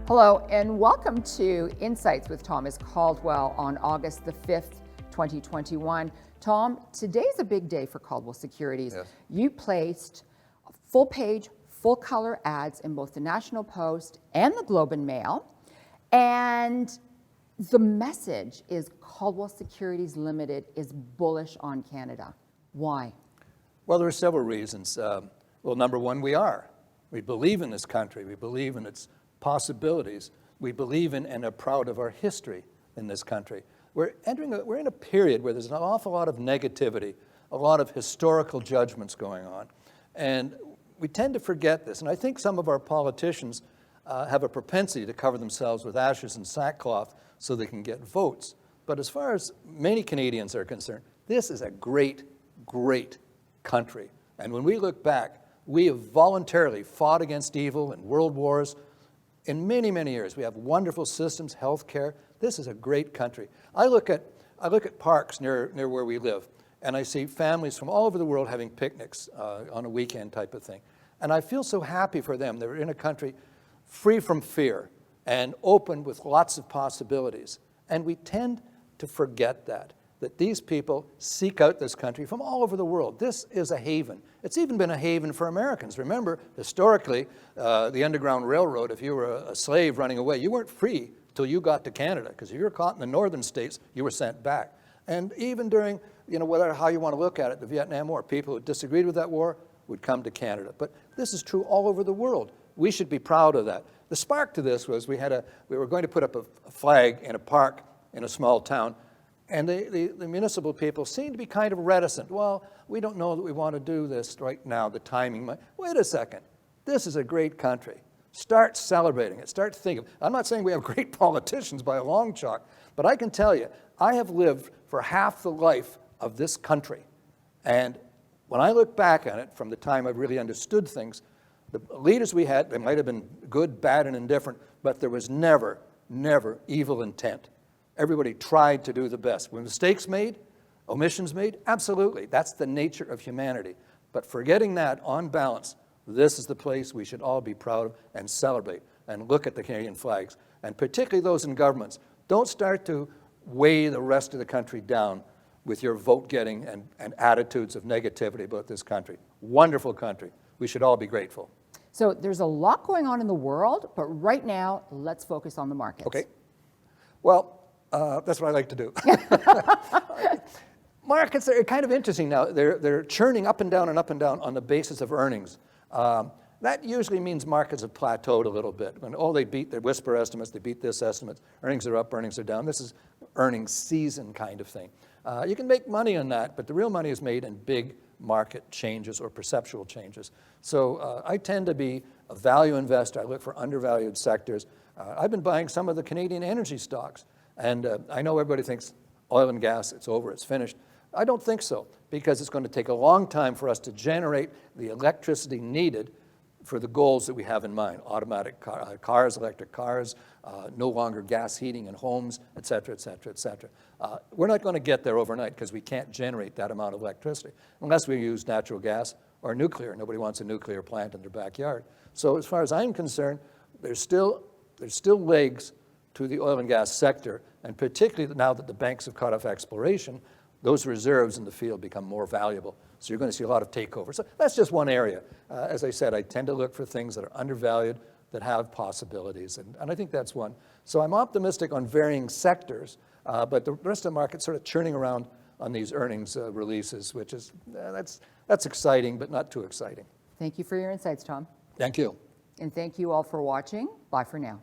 Hello and welcome to Insights with Thomas Caldwell on August the 5th, 2021. Tom, today's a big day for Caldwell Securities. Yes. You placed full page, full color ads in both the National Post and the Globe and Mail. And the message is Caldwell Securities Ltd is bullish on Canada. Why? Well, there are several reasons. Well, number one, we are. We believe in this country. We believe in its possibilities. We believe in and are proud of our history in this country. We're in a period where there's an awful lot of negativity, a lot of historical judgments going on. And we tend to forget this. And I think some of our politicians have a propensity to cover themselves with ashes and sackcloth so they can get votes. But as far as many Canadians are concerned, this is a great, great country. And when we look back, we have voluntarily fought against evil in world wars. In many, many years, we have wonderful systems, health care. This is a great country. I look at parks near where we live, and I see families from all over the world having picnics on a weekend type of thing. And I feel so happy for them. They're in a country free from fear and open with lots of possibilities. And we tend to forget that these people seek out this country from all over the world. This is a haven. It's even been a haven for Americans. Remember, historically, the Underground Railroad, if you were a slave running away, you weren't free till you got to Canada, because if you were caught in the northern states, you were sent back. And even during, whether how you want to look at it, the Vietnam War, people who disagreed with that war would come to Canada. But this is true all over the world. We should be proud of that. The spark to this was we were going to put up a flag in a park in a small town, and the municipal people seem to be kind of reticent. Well, we don't know that we want to do this right now, the timing. Wait a second. This is a great country. Start celebrating it. Start thinking. I'm not saying we have great politicians by a long chalk, but I can tell you, I have lived for half the life of this country. And when I look back on it, from the time I've really understood things, the leaders we had, they might have been good, bad, and indifferent, but there was never, never evil intent. Everybody tried to do the best. Were mistakes made? Omissions made? Absolutely. That's the nature of humanity. But forgetting that, on balance, this is the place we should all be proud of and celebrate and look at the Canadian flags, and particularly those in governments. Don't start to weigh the rest of the country down with your vote-getting and attitudes of negativity about this country. Wonderful country. We should all be grateful. So there's a lot going on in the world, but right now, let's focus on the markets. Okay. Well, that's what I like to do. Markets are kind of interesting now. They're churning up and down on the basis of earnings. That usually means markets have plateaued a little bit. When they whisper estimates, they beat this estimate. Earnings are up, earnings are down. This is earnings season kind of thing. You can make money on that, but the real money is made in big market changes or perceptual changes. So I tend to be a value investor. I look for undervalued sectors. I've been buying some of the Canadian energy stocks. And I know everybody thinks oil and gas, it's over, it's finished. I don't think so, because it's going to take a long time for us to generate the electricity needed for the goals that we have in mind. Automatic cars, electric cars, no longer gas heating in homes, et cetera, et cetera, et cetera. We're not going to get there overnight because we can't generate that amount of electricity unless we use natural gas or nuclear. Nobody wants a nuclear plant in their backyard. So as far as I'm concerned, there's still legs to the oil and gas sector, and particularly now that the banks have cut off exploration, those reserves in the field become more valuable. So you're going to see a lot of takeovers. So that's just one area. As I said, I tend to look for things that are undervalued, that have possibilities, and I think that's one. So I'm optimistic on varying sectors, but the rest of the market's sort of churning around on these earnings releases, which is, that's exciting, but not too exciting. Thank you for your insights, Tom. Thank you. And thank you all for watching. Bye for now.